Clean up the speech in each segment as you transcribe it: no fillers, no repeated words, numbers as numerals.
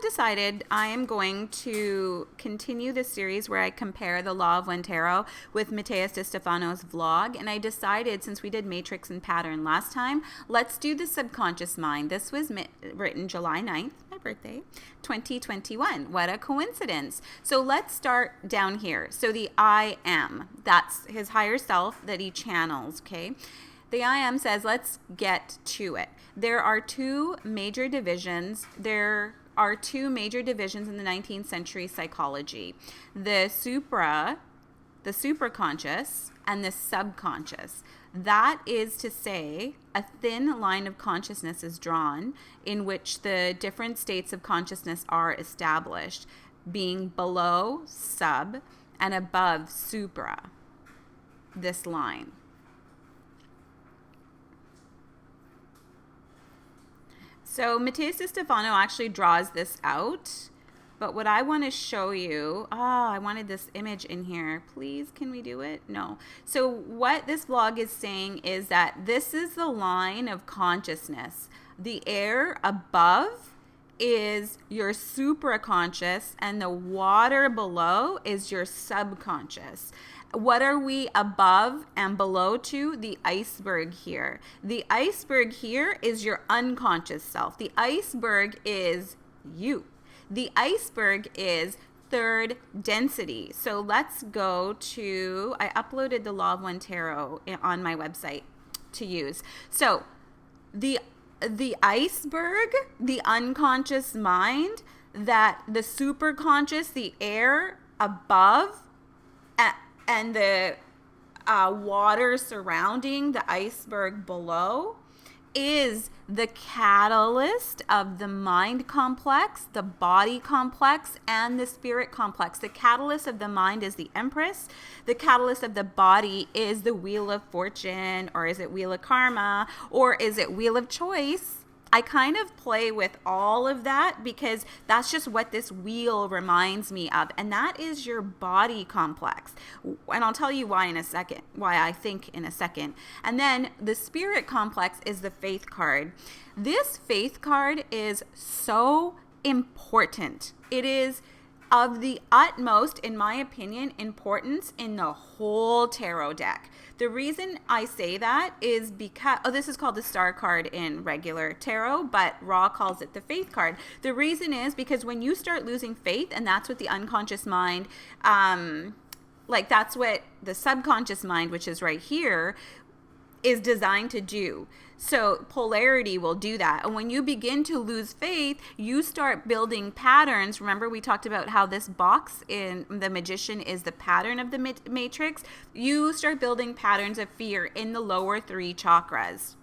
decided I am going to continue this series where I compare the Law of One Tarot with Matthias De Stefano's vlog. And I decided, since we did matrix and pattern last time, let's do the subconscious mind. This was written July 9th, my birthday, 2021. What a coincidence. So let's start down here. So the I am, that's his higher self that he channels, okay? The I am says, let's get to it. There are two major divisions. There are two major divisions in the 19th century psychology. The superconscious, and the subconscious. That is to say, a thin line of consciousness is drawn in which the different states of consciousness are established, being below sub and above supra, this line. So Matthias De Stefano actually draws this out, but what I want to show you, I wanted this image in here. Please, can we do it? No. So what this vlog is saying is that this is the line of consciousness. The air above is your supraconscious and the water below is your subconscious. What are we above and below to? The iceberg here. The iceberg here is your unconscious self. The iceberg is you. The iceberg is third density. So let's go to, I uploaded the Law of One Tarot on my website to use. So the iceberg, the unconscious mind, that the superconscious, the air above, and the water surrounding the iceberg below is the catalyst of the mind complex, the body complex, and the spirit complex. The catalyst of the mind is the Empress. The catalyst of the body is the Wheel of Fortune, or is it Wheel of Karma, or is it Wheel of Choice? I kind of play with all of that because that's just what this wheel reminds me of. And that is your body complex. And I'll tell you why in a second, why I think in a second. And then the spirit complex is the faith card. This faith card is so important. It is of the utmost, in my opinion, importance in the whole tarot deck. The reason I say that is because, this is called the star card in regular tarot, but Ra calls it the faith card. The reason is because when you start losing faith, and that's what the unconscious mind, that's what the subconscious mind, which is right here, is designed to do. So polarity will do that. And when you begin to lose faith, you start building patterns. Remember, we talked about how this box in the Magician is the pattern of the matrix. You start building patterns of fear in the lower three chakras.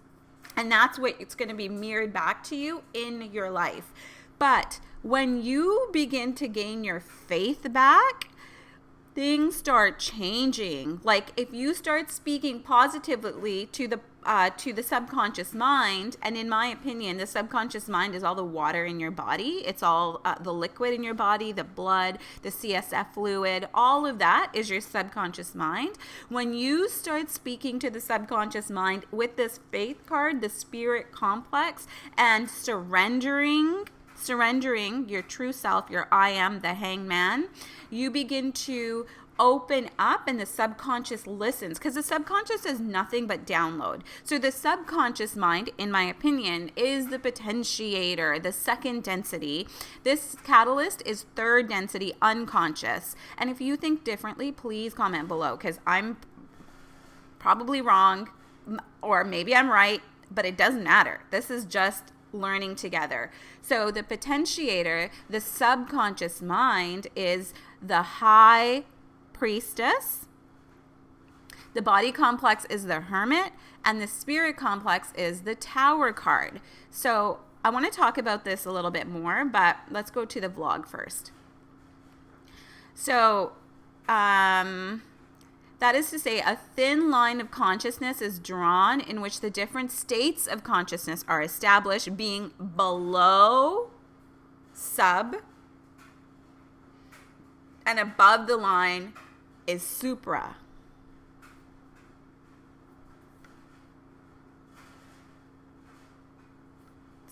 And that's what it's going to be mirrored back to you in your life. But when you begin to gain your faith back, things start changing. Like if you start speaking positively to the subconscious mind, and in my opinion, the subconscious mind is all the water in your body. It's all the liquid in your body, the blood, the CSF fluid, all of that is your subconscious mind. When you start speaking to the subconscious mind with this faith card, the spirit complex, and surrendering your true self, your I am, the hangman, you begin to open up and the subconscious listens, because the subconscious is nothing but download. So the subconscious mind, in my opinion, is the potentiator, the second density. This catalyst is third density, unconscious. And if you think differently, please comment below, because I'm probably wrong, or maybe I'm right, but it doesn't matter. This is just learning together. So the potentiator, the subconscious mind, is the high priestess. The body complex is the hermit, and the spirit complex is the tower card. So I want to talk about this a little bit more, but let's go to the vlog first. So that is to say, a thin line of consciousness is drawn in which the different states of consciousness are established, being below sub, and above the line is supra.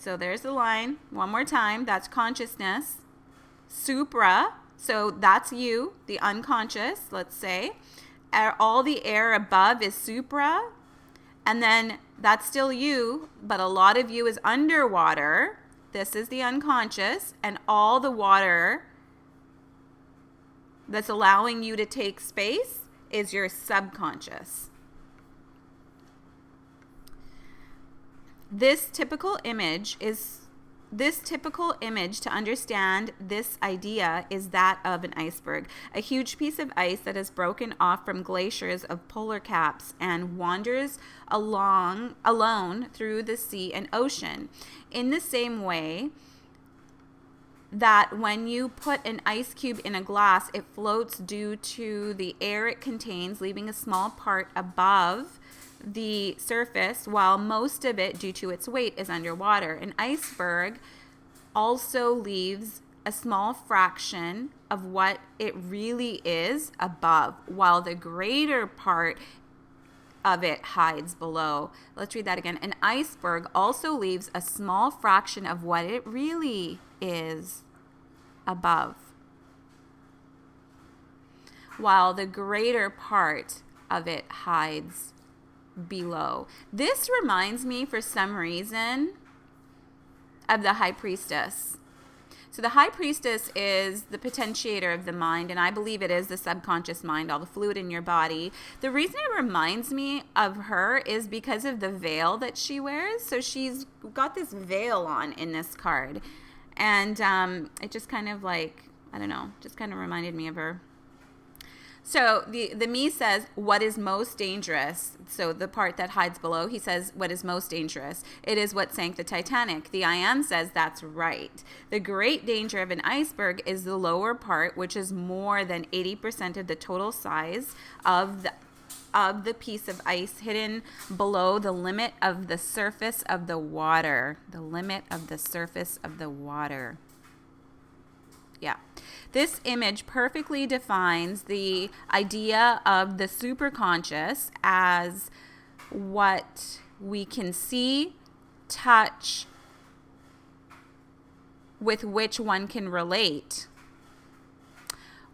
So there's the line. One more time. That's consciousness. Supra. So that's you, the unconscious, let's say. All the air above is supra. And then that's still you, but a lot of you is underwater. This is the unconscious. And all the water that's allowing you to take space is your subconscious. This typical image to understand this idea is that of an iceberg, a huge piece of ice that has broken off from glaciers of polar caps and wanders alone through the sea and ocean. In the same way that when you put an ice cube in a glass, it floats due to the air it contains, leaving a small part above the surface, while most of it, due to its weight, is underwater. An iceberg also leaves a small fraction of what it really is above, while the greater part of it hides below. Let's read that again. An iceberg also leaves a small fraction of what it really is above, while the greater part of it hides below. This reminds me, for some reason, of the high priestess. So the high priestess is the potentiator of the mind, and I believe it is the subconscious mind, all the fluid in your body. The reason it reminds me of her is because of the veil that she wears. So she's got this veil on in this card, and it just kind of like, I don't know, just kind of reminded me of her. So the me says, what is most dangerous? So the part that hides below, he says, what is most dangerous? It is what sank the Titanic. The I am says, that's right. The great danger of an iceberg is the lower part, which is more than 80% of the total size of the piece of ice hidden below the limit of the surface of the water. The limit of the surface of the water. Yeah. This image perfectly defines the idea of the superconscious as what we can see, touch, with which one can relate,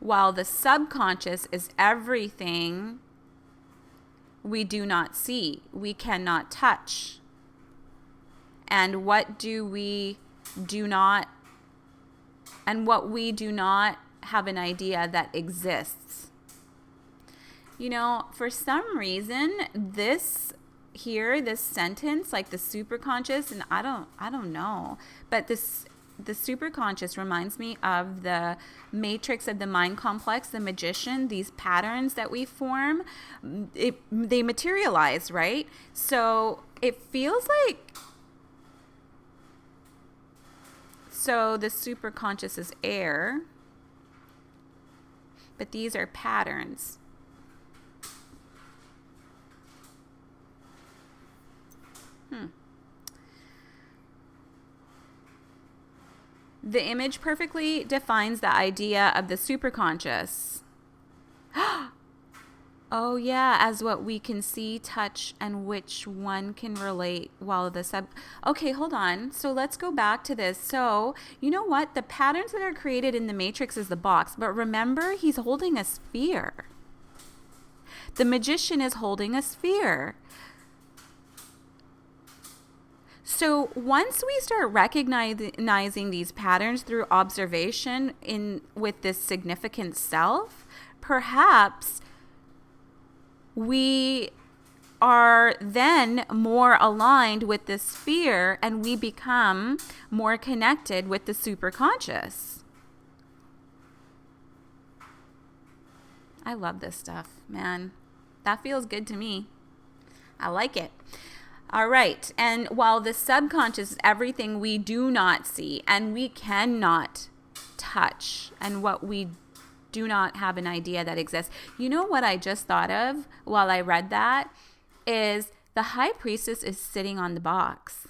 while the subconscious is everything we do not see, we cannot touch. And what we do not have an idea that exists. You know, for some reason, this sentence, like the superconscious, and I don't know, but the superconscious reminds me of the matrix of the mind complex, the magician. These patterns that we form, they materialize, right? So it feels like, so the superconscious is air, but these are patterns. The image perfectly defines the idea of the superconscious. Oh yeah, as what we can see, touch, and which one can relate, while the Okay, hold on. So let's go back to this. So, you know what? The patterns that are created in the matrix is the box. But remember, he's holding a sphere. The magician is holding a sphere. So once we start recognizing these patterns through observation with this significant self, perhaps we are then more aligned with the sphere, and we become more connected with the superconscious. I love this stuff, man. That feels good to me. I like it. All right. And while the subconscious is everything we do not see and we cannot touch, and what we do not have an idea that exists. You know what I just thought of while I read that is the high priestess is sitting on the box.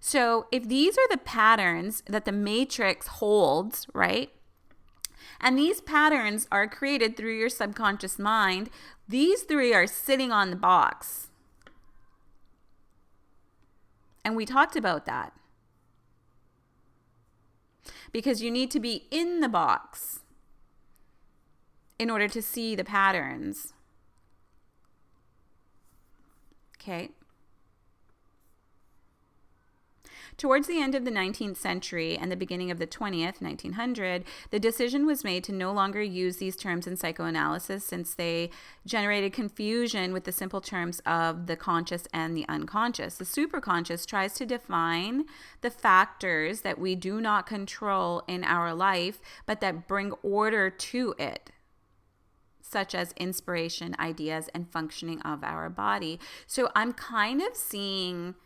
So if these are the patterns that the matrix holds, right? And these patterns are created through your subconscious mind, these three are sitting on the box. And we talked about that. because you need to be in the box in order to see the patterns. Okay. Towards the end of the 19th century and the beginning of the 20th, 1900, the decision was made to no longer use these terms in psychoanalysis since they generated confusion with the simple terms of the conscious and the unconscious. The superconscious tries to define the factors that we do not control in our life, but that bring order to it, such as inspiration, ideas, and functioning of our body. So I'm kind of seeing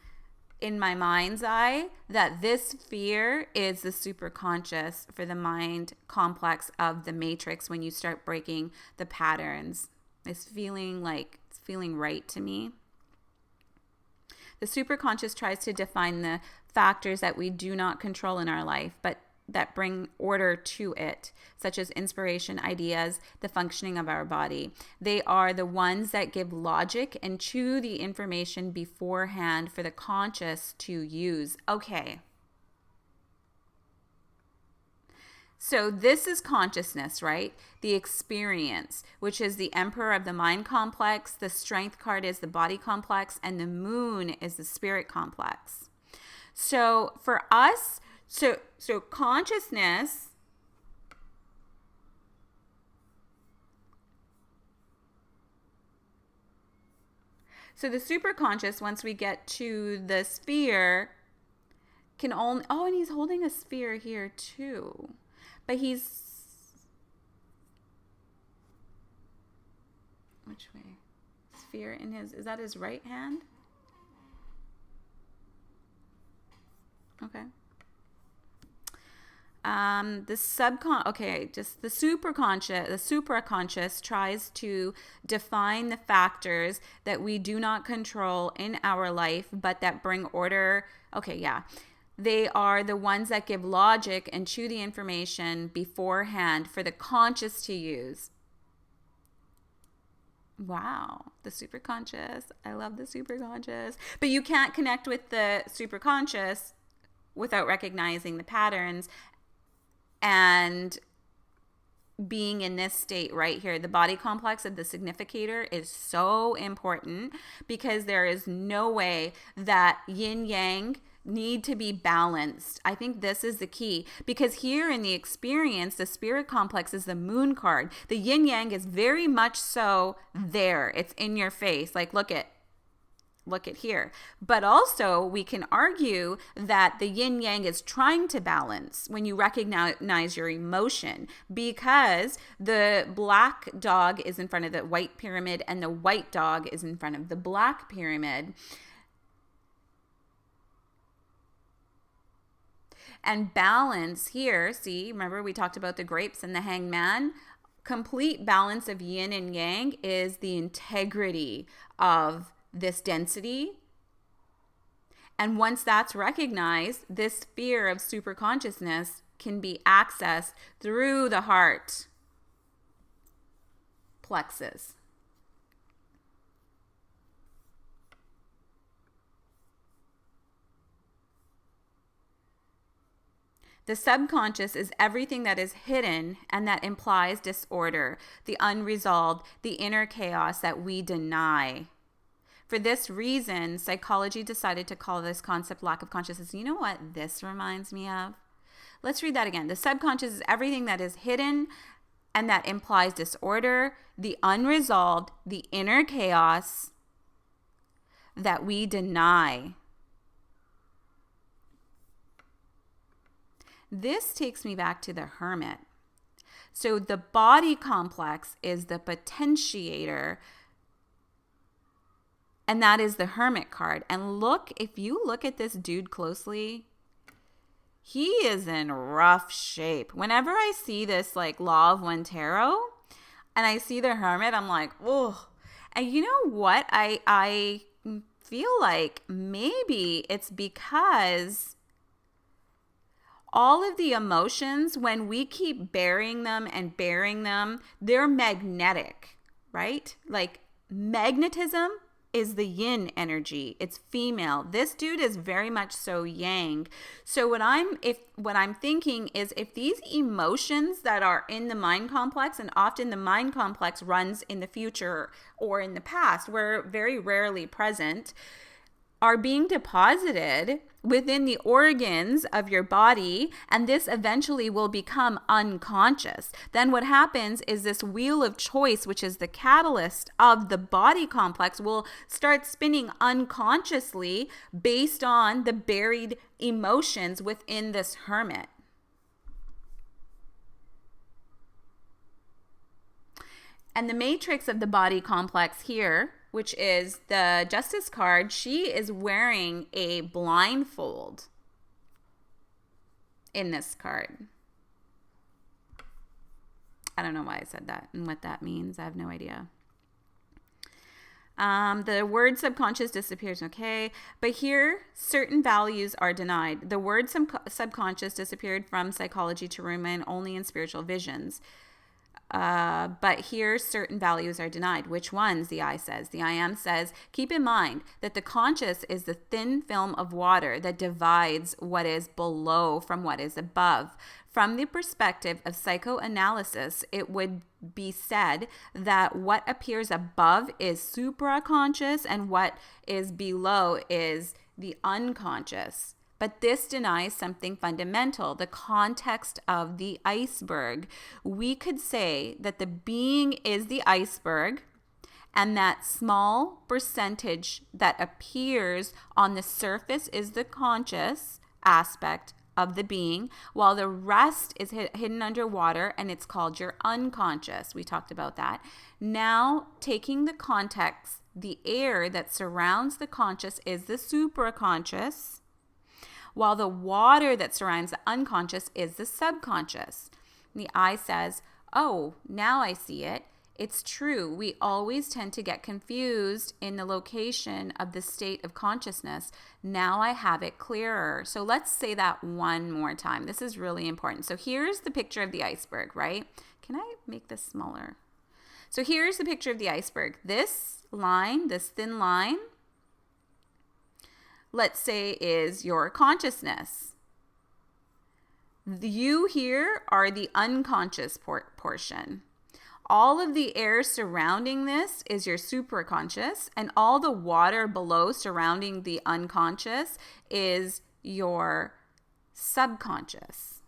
in my mind's eye that this sphere is the superconscious for the mind complex of the matrix when you start breaking the patterns. It's feeling right to me. The superconscious tries to define the factors that we do not control in our life, but that bring order to it, such as inspiration, ideas, the functioning of our body. They are the ones that give logic and chew the information beforehand for the conscious to use. Okay. So this is consciousness, right? The experience, which is the emperor of the mind complex. The strength card is the body complex, and the moon is the spirit complex. So for us, So consciousness so the superconscious, once we get to the sphere, can only, oh, and he's holding a sphere here too. But he's, which way? Sphere in his, is that his right hand? Okay. The supraconscious tries to define the factors that we do not control in our life, but that bring order. Okay, yeah. They are the ones that give logic and chew the information beforehand for the conscious to use. Wow, the superconscious. I love the superconscious. But you can't connect with the superconscious without recognizing the patterns and being in this state right here. The body complex of the significator is so important because there is no way that yin yang need to be balanced. I think this is the key, because here in the experience, the spirit complex is the moon card. The yin yang is very much so there. It's in your face. Like, look at here. But also we can argue that the yin yang is trying to balance when you recognize your emotion, because the black dog is in front of the white pyramid and the white dog is in front of the black pyramid. And balance here, see, remember we talked about the grapes and the hangman? Complete balance of yin and yang is the integrity of this density. And once that's recognized, this sphere of superconsciousness can be accessed through the heart plexus. The subconscious is everything that is hidden and that implies disorder, the unresolved, the inner chaos that we deny. For this reason, psychology decided to call this concept lack of consciousness. You know what this reminds me of? Let's read that again. The subconscious is everything that is hidden and that implies disorder, the unresolved, the inner chaos that we deny. This takes me back to the hermit. So the body complex is the potentiator, and that is the hermit card. And look, if you look at this dude closely, he is in rough shape. Whenever I see this like Law of One tarot and I see the hermit, I'm like, oh. And you know what? I feel like maybe it's because all of the emotions, when we keep burying them and burying them, they're magnetic, right? Like magnetism is the yin energy. It's female. This dude is very much so yang. So what I'm thinking is, if these emotions that are in the mind complex, and often the mind complex runs in the future or in the past, we're very rarely present, are being deposited within the organs of your body, and this eventually will become unconscious. Then what happens is this wheel of choice, which is the catalyst of the body complex, will start spinning unconsciously based on the buried emotions within this hermit. And the matrix of the body complex here, which is the Justice card, she is wearing a blindfold in this card. I don't know why I said that and what that means. I have no idea. The word subconscious disappears, okay? But here, certain values are denied. The word subconscious disappeared from psychology to remain only in spiritual visions. But here, certain values are denied. Which ones? The I says. The I am says, keep in mind that the conscious is the thin film of water that divides what is below from what is above. From the perspective of psychoanalysis, it would be said that what appears above is supraconscious and what is below is the unconscious. But this denies something fundamental, the context of the iceberg. We could say that the being is the iceberg, and that small percentage that appears on the surface is the conscious aspect of the being, while the rest is hidden underwater, and it's called your unconscious. We talked about that. Now, taking the context, the air that surrounds the conscious is the superconscious, while the water that surrounds the unconscious is the subconscious. The I says, oh, now I see it. It's true. We always tend to get confused in the location of the state of consciousness. Now I have it clearer. So let's say that one more time. This is really important. So here's the picture of the iceberg, right? Can I make this smaller? So here's the picture of the iceberg. This line, this thin line, let's say is your consciousness. You here are the unconscious portion. All of the air surrounding this is your superconscious, and all the water below surrounding the unconscious is your subconscious.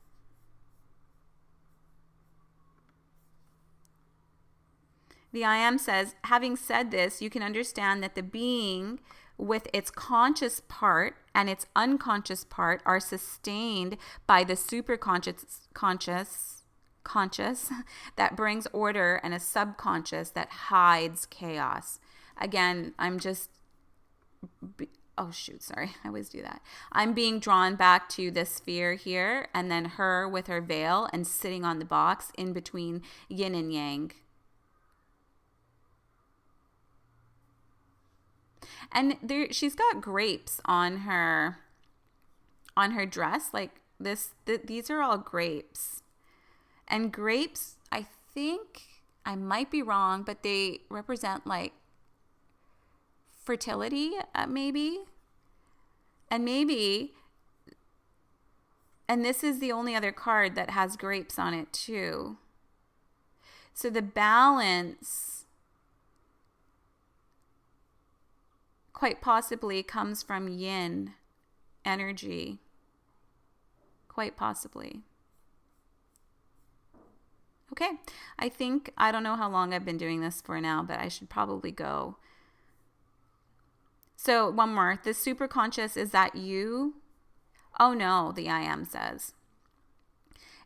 The I am says, having said this, you can understand that the being with its conscious part and its unconscious part are sustained by the superconscious conscious that brings order, and a subconscious that hides chaos. Again, I always do that. I'm being drawn back to this sphere here, and then her with her veil and sitting on the box in between yin and yang. And there, she's got grapes on her dress, like this. These are all grapes, and grapes, I think, I might be wrong, but they represent like fertility, maybe, and this is the only other card that has grapes on it too. So the balance quite possibly comes from yin energy. Quite possibly. Okay, I don't know how long I've been doing this for now, but I should probably go. So one more. The superconscious, is that you? Oh no, the I am says.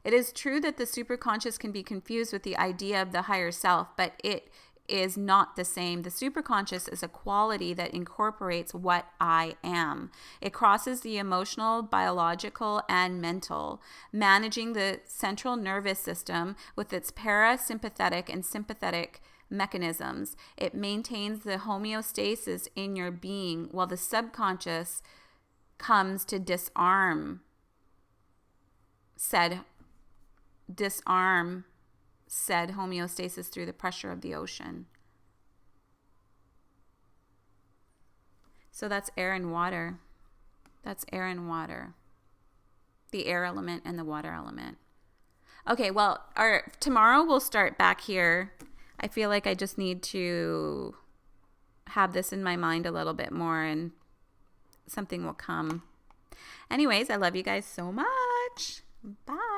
It is true that the superconscious can be confused with the idea of the higher self, but it is not the same. The superconscious is a quality that incorporates what I am. It crosses the emotional, biological, and mental, managing the central nervous system with its parasympathetic and sympathetic mechanisms. It maintains the homeostasis in your being, while the subconscious comes to disarm said homeostasis through the pressure of the ocean. So that's air and water. That's air and water. The air element and the water element. Okay, well, tomorrow we'll start back here. I feel like I just need to have this in my mind a little bit more and something will come. Anyways, I love you guys so much. Bye.